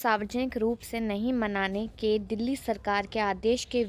सार्वजनिक रूप से नहीं मनाने के दिल्ली सरकार के आदेश के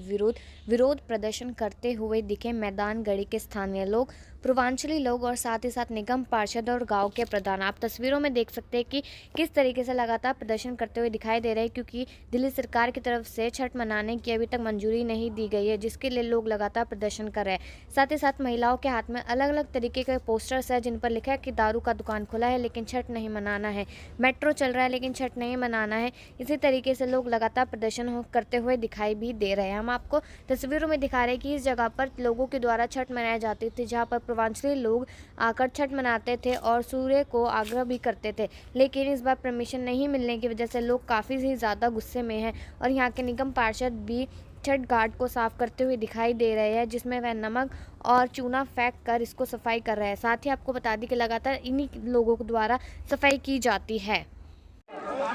विरोध प्रदर्शन करते हुए दिखे मैदानगढ़ी के स्थानीय लोग, पूर्वांचली लोग और साथ ही साथ निगम पार्षद और गांव के प्रधान। आप तस्वीरों में देख सकते हैं कि किस तरीके से लगातार प्रदर्शन करते हुए दिखाई दे रहे हैं, क्योंकि दिल्ली सरकार की तरफ से छठ मनाने की अभी तक मंजूरी नहीं दी गई है, जिसके लिए लोग लगातार प्रदर्शन कर रहे हैं। साथ ही साथ महिलाओं के हाथ में अलग अलग तरीके के पोस्टर्स है, जिन पर लिखा है कि दारू का दुकान खुला है लेकिन छठ नहीं मनाना है, मेट्रो चल रहा है लेकिन छठ नहीं मनाना है। इसी तरीके से लोग लगातार प्रदर्शन करते हुए दिखाई भी दे रहे हैं। हम आपको तस्वीरों में दिखा रहे हैं कि इस जगह पर लोगों के द्वारा छठ मनाई जाती थी, जहां पर पूर्वांचली लोग आकर छठ मनाते थे और सूर्य को आग्रह भी करते थे, लेकिन इस बार परमिशन नहीं मिलने की वजह से लोग काफ़ी ही ज़्यादा गुस्से में हैं और यहाँ के निगम पार्षद भी छठ घाट को साफ करते हुए दिखाई दे रहे हैं, जिसमें वह नमक और चूना फेंक कर इसको सफाई कर रहे हैं। साथ ही आपको बता दें कि लगातार इन्हीं लोगों के द्वारा सफाई की जाती है।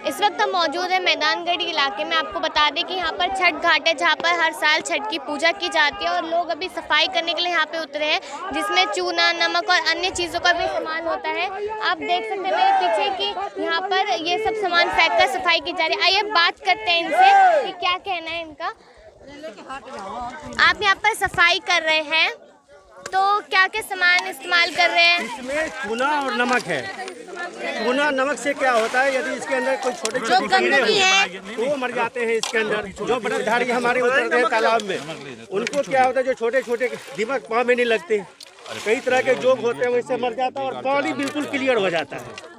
इस वक्त हम मौजूद है मैदानगढ़ी इलाके में। आपको बता दें कि यहाँ पर छठ घाट है, जहाँ पर हर साल छठ की पूजा की जाती है और लोग अभी सफाई करने के लिए यहाँ पे उतरे हैं, जिसमें चूना, नमक और अन्य चीज़ों का भी सामान होता है। आप देख सकते हैं मेरे पीछे कि यहाँ पर ये सब सामान फेंक कर सफाई की जा रही है। आइए बात करते हैं इनसे कि क्या कहना है इनका। आप यहाँ पर सफाई कर रहे हैं तो क्या क्या सामान इस्तेमाल कर रहे हैं? इसमें चूना और नमक है। चूना नमक से क्या होता है, यदि इसके अंदर कोई छोटे छोटे कीड़े हो तो वो मर जाते हैं इसके अंदर। जो बड़धारी हमारे उतरते हैं तालाब में, उनको क्या होता है, जो छोटे छोटे दीमक पाँव में नहीं लगते, कई तरह के जोग होते हैं, वैसे मर जाता है और पानी बिल्कुल क्लियर हो जाता है।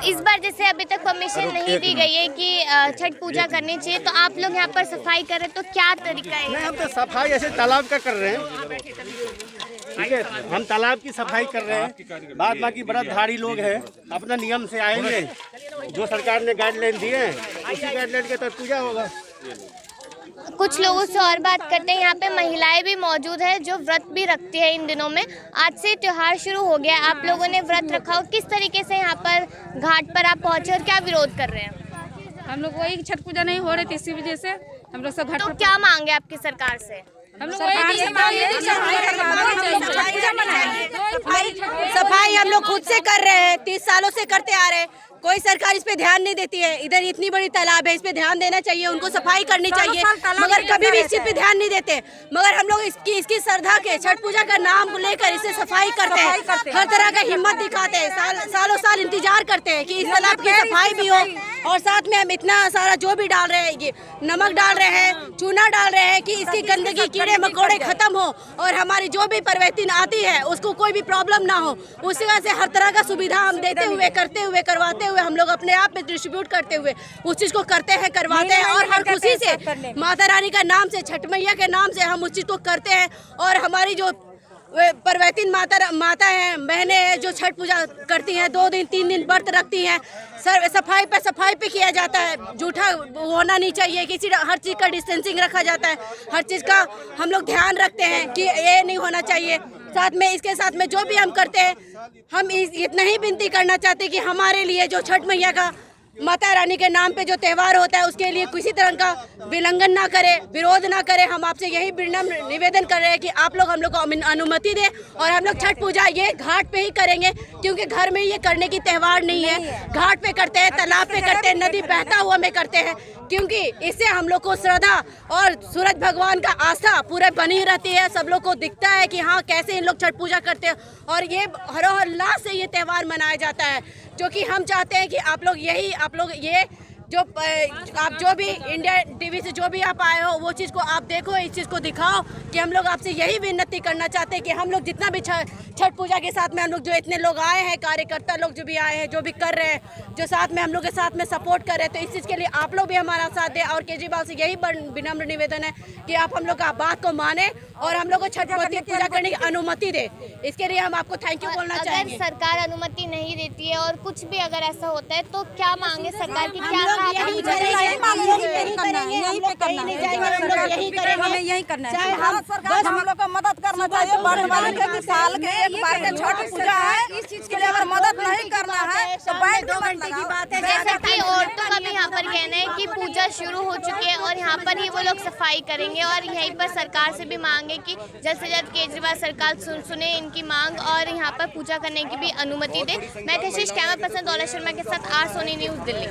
इस बार जैसे अभी तक परमिशन नहीं दी गई है कि छठ पूजा करनी चाहिए, तो आप लोग यहाँ पर सफाई कर रहे हैं, तो क्या तरीका है? नहीं, हम तो सफाई ऐसे तालाब का कर रहे हैं, ठीक है। हम तालाब की सफाई कर रहे हैं। बाद बाकी बड़धारी लोग हैं, अपना नियम से आएंगे, जो सरकार ने गाइडलाइन दिए हैं उसी गाइडलाइन के तहत पूजा होगा। कुछ लोगों से और बात करते हैं। यहाँ पे महिलाएं भी मौजूद है जो व्रत भी रखती है इन दिनों में। आज से त्योहार शुरू हो गया, आप लोगों ने व्रत रखा हो, किस तरीके से यहाँ पर घाट पर आप पहुँचे और क्या विरोध कर रहे हैं? हम लोग वही छठ पूजा नहीं हो रही थी, इसी वजह से हम लोग सब घाट तो क्या मांगे आपकी सरकार से? हम लोग सफाई हम लोग खुद से कर रहे हैं, 30 सालों से करते आ रहे हैं। कोई सरकार इस पे ध्यान नहीं देती है। इधर इतनी बड़ी तालाब है, इस पे ध्यान देना चाहिए, उनको सफाई करनी चाहिए, मगर कभी भी इस चीज पे ध्यान नहीं देते। मगर हम लोग इसकी श्रद्धा के छठ पूजा का नाम लेकर इसे सफाई करते हैं, हर तरह का हिम्मत दिखाते हैं, सालों साल इंतजार करते हैं कि इस तालाब की सफाई भी हो। और साथ में हम इतना सारा जो भी डाल रहे हैं, ये नमक डाल रहे हैं, चूना डाल रहे हैं, कि इसकी गंदगी, कीड़े मकोड़े खत्म हो और हमारी जो भी परवैतिन आती है उसको कोई भी प्रॉब्लम ना हो। उसी वजह से हर तरह का सुविधा हम देते हुए, करते हुए, करवाते हुए, हम लोग अपने आप में डिस्ट्रीब्यूट करते हुए उस चीज को करते हैं, करवाते हैं और हर खुशी से माता रानी का नाम से, छठ मैया के नाम से हम उस चीज को करते हैं। और हमारी जो परवैतिन माता है, बहनें हैं, जो छठ पूजा करती हैं, 2 दिन 3 दिन व्रत रखती हैं, सफाई पे किया जाता है। झूठा होना नहीं चाहिए, किसी हर चीज़ का डिस्टेंसिंग रखा जाता है, हर चीज़ का हम लोग ध्यान रखते हैं कि ये नहीं होना चाहिए। साथ में इसके साथ में जो भी हम करते हैं, हम इतना ही विनती करना चाहते हैं कि हमारे लिए जो छठ मैया का, माता रानी के नाम पे जो त्यौहार होता है, उसके लिए किसी तरह का विलंघन ना करे, विरोध ना करे। हम आपसे यही विनम्र निवेदन कर रहे हैं कि आप लोग हम लोग को अनुमति दें और हम लोग छठ पूजा ये घाट पे ही करेंगे, क्योंकि घर में ये करने की त्यौहार नहीं है। घाट पे करते हैं, तालाब पे करते हैं, नदी बहता हुआ में करते हैं, क्योंकि इससे हम लोग को श्रद्धा और सूरज भगवान का आस्था पूरे बनी रहती है। सब लोग को दिखता है कि हाँ, कैसे इन लोग छठ पूजा करते हैं और ये हरोल्लास से ये त्यौहार मनाया जाता है, जो कि हम चाहते हैं कि आप लोग ये जो आप जो भी इंडिया टीवी से जो भी आप आए हो, वो चीज़ को आप देखो, इस चीज़ को दिखाओ कि हम लोग आपसे यही विनती करना चाहते हैं कि हम लोग जितना भी छठ पूजा के साथ में हम लोग जो इतने लोग आए हैं, कार्यकर्ता लोग जो भी आए हैं, जो भी कर रहे हैं, जो साथ में हम लोग के साथ में सपोर्ट कर रहे हैं, तो इस चीज़ के लिए आप लोग भी हमारा साथ दें। और केजरीवाल से यही विनम्र निवेदन है कि आप हम लोग का बात को माने और हम लोग को छठ पूजा करने की अनुमति दे। इसके लिए हम आपको थैंक यू बोलना चाहेंगे। अगर सरकार अनुमति नहीं देती है और कुछ भी अगर ऐसा होता है, तो क्या मांगे सरकार की? क्या यही करेंगे, हमें यही करना है। हम लोग को मदद करना चाहिए। साल के एक बार के छठ पूजा है, इस चीज के लिए अगर मदद नहीं करना है तो 2 घंटे की बात है। जैसा कि औरतों का भी यहाँ पर कहना है कि पूजा शुरू हो चुकी है और यहाँ पर ही वो लोग सफाई करेंगे। और यहीं पर सरकार से भी मांगे कि जल्द से जल्द केजरीवाल सरकार सुने इनकी मांग और यहाँ पर पूजा करने की भी अनुमति दे। मैं कशिश, कैमरा पर्सन दौलत शर्मा के साथ आर सोनी न्यूज़, दिल्ली।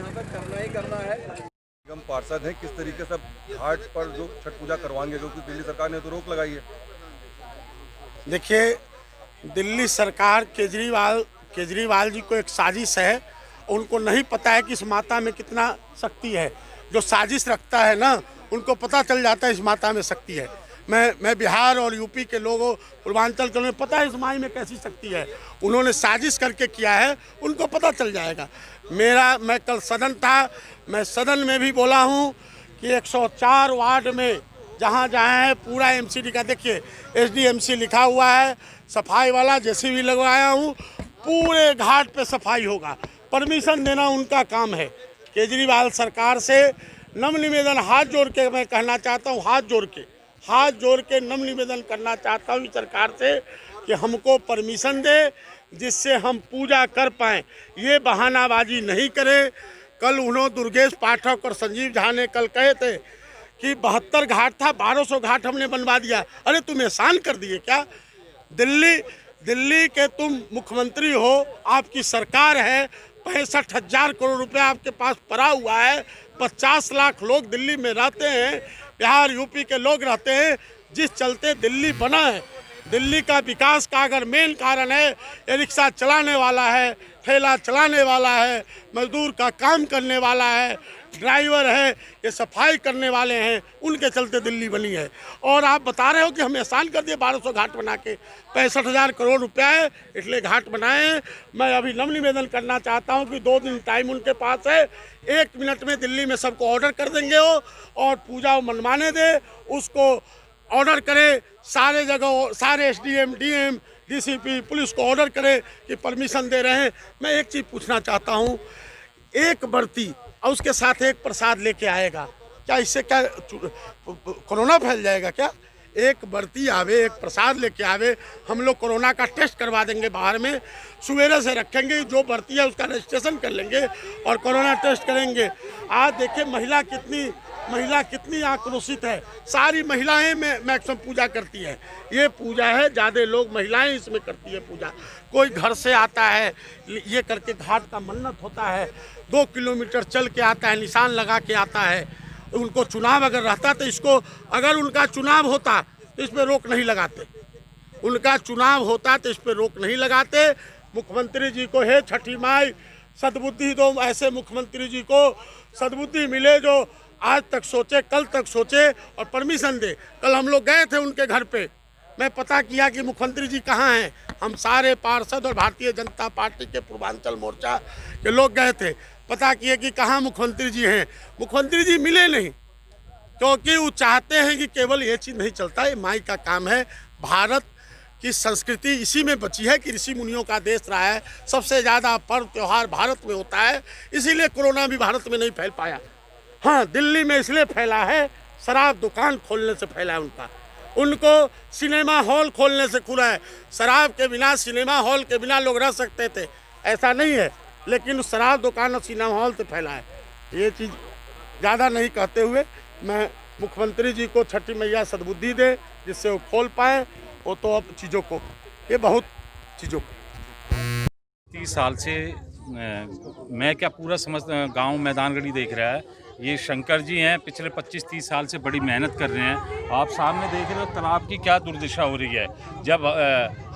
निगम पार्षद हैं, किस तरीके से घाट पर जो छठ पूजा करवाएंगे, क्योंकि दिल्ली सरकार ने तो रोक लगाई है। देखिए, दिल्ली सरकार केजरीवाल जी को एक साजिश है। उनको नहीं पता है कि इस माता में कितना शक्ति है। जो साजिश रखता है ना, उनको पता चल जाता है इस माता में शक्ति है। मैं बिहार और यूपी के लोगों, पूर्वांचल के लोगों को पता है इस माई में कैसी शक्ति है। उन्होंने साजिश करके किया है, उनको पता चल जाएगा। मैं कल सदन था, मैं सदन में भी बोला हूँ कि 104 वार्ड में जहाँ है पूरा एमसीडी का, देखिए एसडीएमसी लिखा हुआ है, सफाई वाला जेसीबी लगवाया हूँ, पूरे घाट पे सफाई होगा। परमिशन देना उनका काम है। केजरीवाल सरकार से नम्र निवेदन हाथ जोड़ के मैं कहना चाहता हूँ, हाथ जोड़ के नम्र निवेदन करना चाहता हूँ सरकार से कि हमको परमिशन दे, जिससे हम पूजा कर पाएँ। ये बहानाबाजी नहीं करें। कल उन्होंने दुर्गेश पाठक और संजीव झा ने कल कहे थे कि 72 घाट था, 1200 घाट हमने बनवा दिया। अरे तुम एहसान कर दिए क्या? दिल्ली के तुम मुख्यमंत्री हो, आपकी सरकार है, 65,000 करोड़ रुपया आपके पास पड़ा हुआ है। 50 लाख लोग दिल्ली में रहते हैं, बिहार यूपी के लोग रहते हैं, जिस चलते दिल्ली बना है। दिल्ली का विकास का अगर मेन कारण है, ये रिक्शा चलाने वाला है, ठेला चलाने वाला है, मजदूर का काम करने वाला है, ड्राइवर है, ये सफाई करने वाले हैं, उनके चलते दिल्ली बनी है। और आप बता रहे हो कि हम एहसान कर दिए 1200 घाट बना के, 65,000 करोड़ रुपया है इसलिए घाट बनाए हैं। मैं अभी नम्र निवेदन करना चाहता हूं कि 2 दिन टाइम उनके पास है, 1 मिनट में दिल्ली में सबको ऑर्डर कर देंगे वो, और पूजा मनवाने दे, उसको ऑर्डर करे, सारे जगह सारे एसडीएम, डीएम, डीसीपी, पुलिस को ऑर्डर करे कि परमिशन दे रहे हैं। मैं एक चीज़ पूछना चाहता हूँ, एक बर्ती और उसके साथ एक प्रसाद लेके आएगा, क्या इससे क्या कोरोना फैल जाएगा क्या? एक बर्ती आवे, एक प्रसाद लेके आवे, हम लोग कोरोना का टेस्ट करवा देंगे बाहर में, सवेरे से रखेंगे, जो बर्ती है उसका रजिस्ट्रेशन कर लेंगे और कोरोना टेस्ट करेंगे। आज देखिए महिला कितनी आक्रोशित है। सारी महिलाएं मैक्सिमम पूजा करती है। ये पूजा है, ज़्यादा लोग महिलाएं इसमें करती है पूजा। कोई घर से आता है, ये करके घाट का मन्नत होता है, 2 किलोमीटर चल के आता है, निशान लगा के आता है। उनको चुनाव अगर रहता तो इसको, अगर उनका चुनाव होता तो इस पर रोक नहीं लगाते। उनका चुनाव होता तो इस पर रोक नहीं लगाते। मुख्यमंत्री जी को हे छठी माई सद्बुद्धि दो, ऐसे मुख्यमंत्री जी को सद्बुद्धि मिले जो आज तक सोचे, कल तक सोचे और परमिशन दे। कल हम लोग गए थे उनके घर पे, मैं पता किया कि मुख्यमंत्री जी कहाँ हैं। हम सारे पार्षद और भारतीय जनता पार्टी के पूर्वांचल मोर्चा के लोग गए थे, पता किए कि कहाँ मुख्यमंत्री जी हैं। मुख्यमंत्री जी मिले नहीं, क्योंकि वो चाहते हैं कि केवल ये चीज़ नहीं चलता, ये माई का काम है। भारत की संस्कृति इसी में बची है कि ऋषि मुनियों का देश रहा है। सबसे ज़्यादा पर्व त्यौहार भारत में होता है, इसीलिए कोरोना भी भारत में नहीं फैल पाया। हाँ, दिल्ली में इसलिए फैला है, शराब दुकान खोलने से फैला है उनको सिनेमा हॉल खोलने से खुला है। शराब के बिना, सिनेमा हॉल के बिना लोग रह सकते थे, ऐसा नहीं है, लेकिन उस शराब दुकान और सिनेमा हॉल से फैला है। ये चीज़ ज़्यादा नहीं कहते हुए मैं मुख्यमंत्री जी को छठी मैया सद्बुद्धि दे, जिससे वो खोल पाए। वो तो अब चीज़ों को, ये बहुत चीज़ों को 30 साल से मैं क्या पूरा समझ गांव मैदानगढ़ी देख रहा है। ये शंकर जी हैं, पिछले 25-30 साल से बड़ी मेहनत कर रहे हैं। आप सामने देख रहे हो तालाब की क्या दुर्दशा हो रही है। जब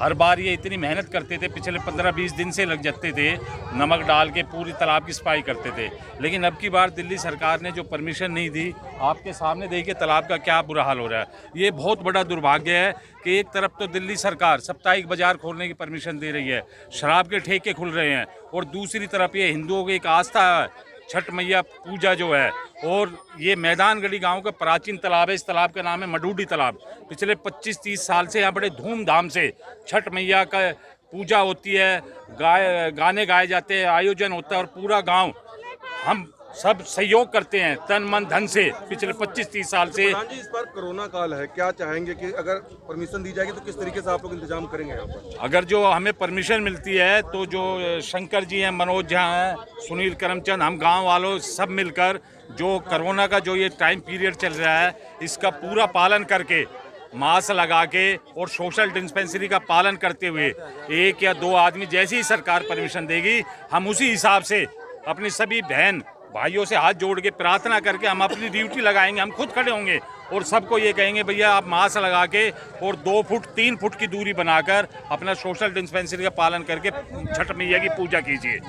हर बार ये इतनी मेहनत करते थे, पिछले 15-20 दिन से लग जाते थे, नमक डाल के पूरी तालाब की सफाई करते थे। लेकिन अब की बार दिल्ली सरकार ने जो परमिशन नहीं दी, आपके सामने देखिए तालाब का क्या बुरा हाल हो रहा है। ये बहुत बड़ा दुर्भाग्य है कि एक तरफ तो दिल्ली सरकार साप्ताहिक बाजार खोलने की परमिशन दे रही है, शराब के ठेके खुल रहे हैं, और दूसरी तरफ ये हिंदुओं की एक आस्था है छठ मैया पूजा जो है। और ये मैदानगढ़ी गांव का प्राचीन तालाब है, इस तालाब का नाम है मडूडी तालाब। पिछले 25-30 साल से यहाँ बड़े धूमधाम से छठ मैया का पूजा होती है, गाने गाए जाते हैं, आयोजन होता है, और पूरा गांव हम सब सहयोग करते हैं तन मन धन से पिछले 25-30 साल से। प्रधान जी, इस बार कोरोना काल है, क्या चाहेंगे कि अगर परमिशन दी जाएगी तो किस तरीके से आप लोग इंतजाम करेंगे यहाँ पर? अगर जो हमें परमिशन मिलती है तो जो शंकर जी हैं, मनोज झा हैं, सुनील करमचंद, हम गांव वालों सब मिलकर जो कोरोना का जो ये टाइम पीरियड चल रहा है इसका पूरा पालन करके, मास्क लगा के और सोशल डिस्पेंसरी का पालन करते हुए 1 या 2 आदमी जैसी ही सरकार परमिशन देगी हम उसी हिसाब से अपनी सभी बहन भाइयों से हाथ जोड़ के प्रार्थना करके हम अपनी ड्यूटी लगाएंगे। हम खुद खड़े होंगे और सबको ये कहेंगे भैया आप मास्क लगा के और 2 फुट 3 फुट की दूरी बनाकर अपना सोशल डिस्पेंसरी का पालन करके छठ मैया की पूजा कीजिए।